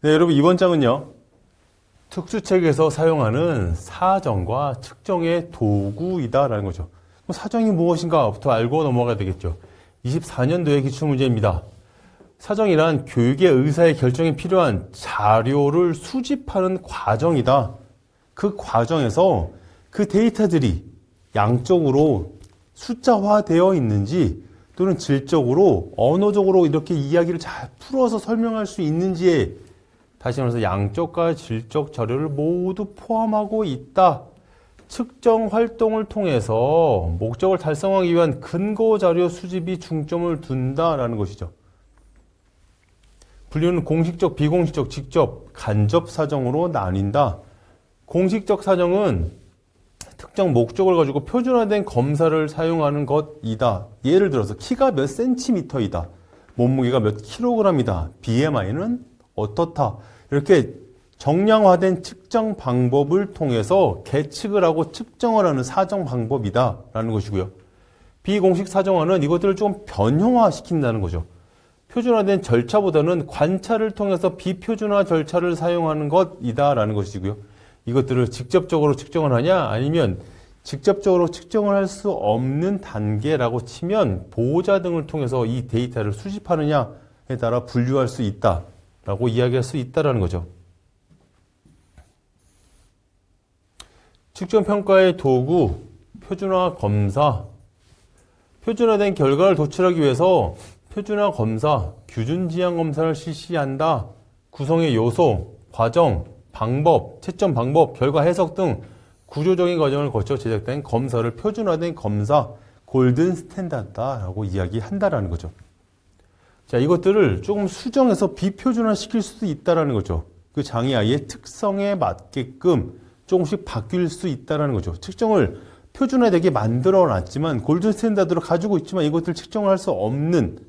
네, 여러분 이번 장은요. 특수책에서 사용하는 사정과 측정의 도구이다라는 거죠. 그럼 사정이 무엇인가부터 알고 넘어가야 되겠죠. 24년도의 기출문제입니다. 사정이란 교육의 의사의 결정에 필요한 자료를 수집하는 과정이다. 그 과정에서 그 데이터들이 양적으로 숫자화되어 있는지 또는 질적으로 언어적으로 이렇게 이야기를 잘 풀어서 설명할 수 있는지에 다시 말해서 양적과 질적 자료를 모두 포함하고 있다. 측정 활동을 통해서 목적을 달성하기 위한 근거 자료 수집이 중점을 둔다라는 것이죠. 분류는 공식적, 비공식적, 직접, 간접 사정으로 나뉜다. 공식적 사정은 특정 목적을 가지고 표준화된 검사를 사용하는 것이다. 예를 들어서 키가 몇 센티미터이다. 몸무게가 몇 킬로그램이다. BMI는 어떻다. 이렇게 정량화된 측정 방법을 통해서 계측을 하고 측정을 하는 사정 방법이다라는 것이고요. 비공식 사정화는 이것들을 좀 변형화시킨다는 거죠. 표준화된 절차보다는 관찰을 통해서 비표준화 절차를 사용하는 것이다라는 것이고요. 이것들을 직접적으로 측정을 하냐 아니면 직접적으로 측정을 할 수 없는 단계라고 치면 보호자 등을 통해서 이 데이터를 수집하느냐에 따라 분류할 수 있다라고 이야기할 수 있다라는 거죠. 측정평가의 도구, 표준화 검사. 표준화된 결과를 도출하기 위해서 표준화 검사, 규준 지향 검사를 실시한다. 구성의 요소, 과정, 방법, 채점 방법, 결과 해석 등 구조적인 과정을 거쳐 제작된 검사를 표준화된 검사, 골든 스탠다드라고 이야기한다라는 거죠. 자, 이것들을 조금 수정해서 비표준화 시킬 수도 있다라는 거죠. 그 장애 아이의 특성에 맞게끔 조금씩 바뀔 수 있다라는 거죠. 측정을 표준화되게 만들어 놨지만 골든 스탠다드로 가지고 있지만 이것들 측정을 할 수 없는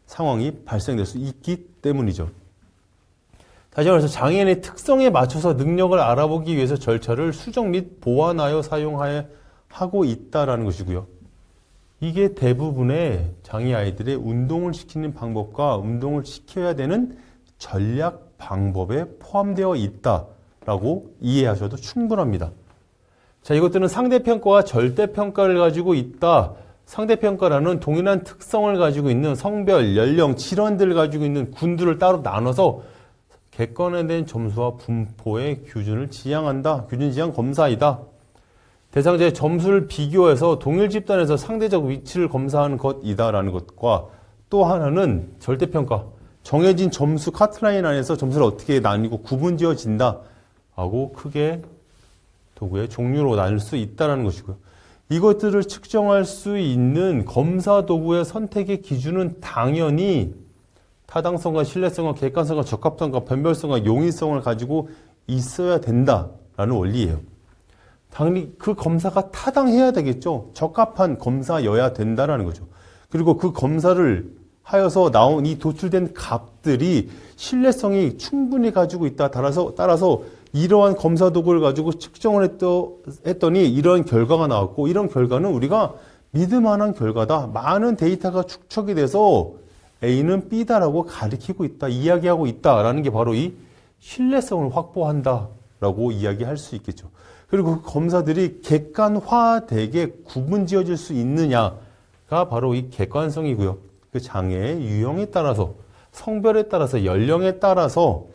상황이 발생될 수 있기 때문이죠. 다시 말해서 장애인의 특성에 맞춰서 능력을 알아보기 위해서 절차를 수정 및 보완하여 사용하고 있다라는 것이고요. 이게 대부분의 장애 아이들의 운동을 시키는 방법과 운동을 시켜야 되는 전략 방법에 포함되어 있다라고 이해하셔도 충분합니다. 자, 이것들은 상대평가와 절대평가를 가지고 있다. 상대평가라는 동일한 특성을 가지고 있는 성별, 연령, 질환들을 가지고 있는 군들을 따로 나눠서 객관화된 점수와 분포의 규준을 지향한다. 규준 지향 검사이다. 대상자의 점수를 비교해서 동일 집단에서 상대적 위치를 검사하는 것이다라는 것과 또 하나는 절대평가. 정해진 점수 카트라인 안에서 점수를 어떻게 나뉘고 구분지어진다 하고 크게 도구의 종류로 나눌 수 있다는 것이고요. 이것들을 측정할 수 있는 검사 도구의 선택의 기준은 당연히 타당성과 신뢰성과 객관성과 적합성과 변별성과 용이성을 가지고 있어야 된다라는 원리예요. 당연히 그 검사가 타당해야 되겠죠. 적합한 검사여야 된다라는 거죠. 그리고 그 검사를 하여서 나온 이 도출된 값들이 신뢰성이 충분히 가지고 있다. 따라서 이러한 검사 도구를 가지고 측정을 했더니 이러한 결과가 나왔고 이런 결과는 우리가 믿을만한 결과다. 많은 데이터가 축적이 돼서 A는 B다라고 가리키고 있다. 이야기하고 있다라는 게 바로 이 신뢰성을 확보한다라고 이야기할 수 있겠죠. 그리고 그 검사들이 객관화되게 구분지어질 수 있느냐가 바로 이 객관성이고요. 그 장애의 유형에 따라서 성별에 따라서 연령에 따라서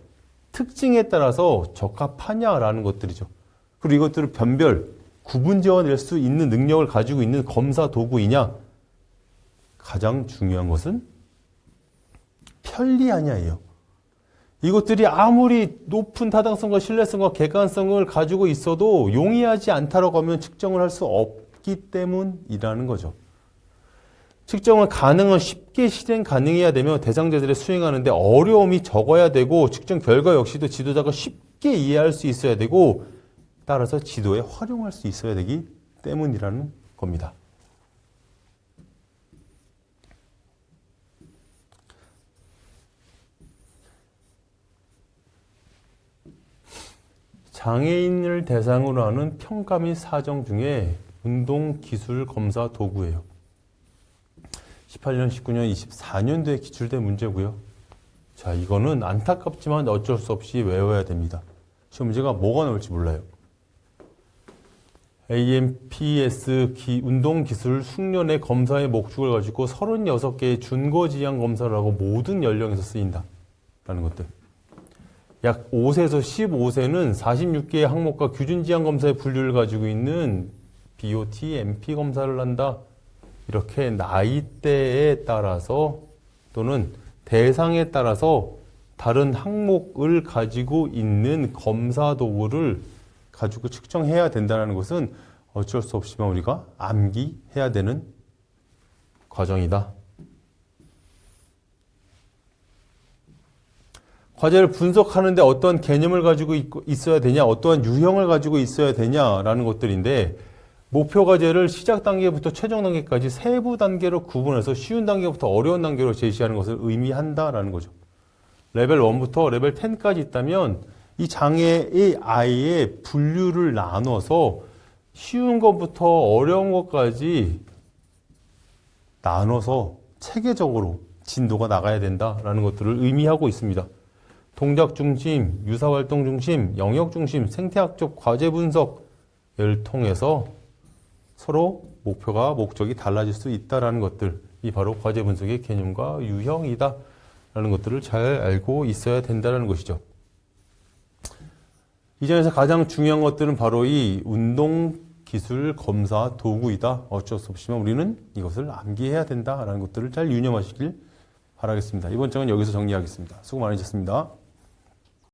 특징에 따라서 적합하냐라는 것들이죠. 그리고 이것들을 변별, 구분지어낼 수 있는 능력을 가지고 있는 검사 도구이냐? 가장 중요한 것은 편리하냐예요. 이것들이 아무리 높은 타당성과 신뢰성과 객관성을 가지고 있어도 용이하지 않다라고 하면 측정을 할 수 없기 때문이라는 거죠. 측정은 쉽게 실행 가능해야 되며 대상자들의 수행하는데 어려움이 적어야 되고 측정 결과 역시도 지도자가 쉽게 이해할 수 있어야 되고 따라서 지도에 활용할 수 있어야 되기 때문이라는 겁니다. 장애인을 대상으로 하는 평가 및 사정 중에 운동기술 검사 도구예요. 18년, 19년, 24년도에 기출된 문제고요. 자, 이거는 안타깝지만 어쩔 수 없이 외워야 됩니다. 시험 문제가 뭐가 나올지 몰라요. AMPS 운동기술 숙련의 검사의 목적을 가지고 36개의 준거지향 검사를 하고 모든 연령에서 쓰인다. 라는 것들. 약 5세에서 15세는 46개의 항목과 규준지향 검사의 분류를 가지고 있는 BOT, MP 검사를 한다. 이렇게 나이대에 따라서 또는 대상에 따라서 다른 항목을 가지고 있는 검사 도구를 가지고 측정해야 된다는 것은 어쩔 수 없지만 우리가 암기해야 되는 과정이다. 과제를 분석하는데 어떠한 개념을 가지고 있어야 되냐, 어떠한 유형을 가지고 있어야 되냐라는 것들인데 목표 과제를 시작 단계부터 최종 단계까지 세부 단계로 구분해서 쉬운 단계부터 어려운 단계로 제시하는 것을 의미한다라는 거죠. 레벨 1부터 레벨 10까지 있다면 이 장애의 아이의 분류를 나눠서 쉬운 것부터 어려운 것까지 나눠서 체계적으로 진도가 나가야 된다라는 것들을 의미하고 있습니다. 동작 중심, 유사활동 중심, 영역 중심, 생태학적 과제 분석을 통해서 서로 목표가 목적이 달라질 수 있다라는 것들, 이 바로 과제 분석의 개념과 유형이다 라는 것들을 잘 알고 있어야 된다는 것이죠. 이 점에서 가장 중요한 것들은 바로 이 운동기술 검사 도구이다. 어쩔 수 없지만 우리는 이것을 암기해야 된다라는 것들을 잘 유념하시길 바라겠습니다. 이번 장은 여기서 정리하겠습니다. 수고 많으셨습니다.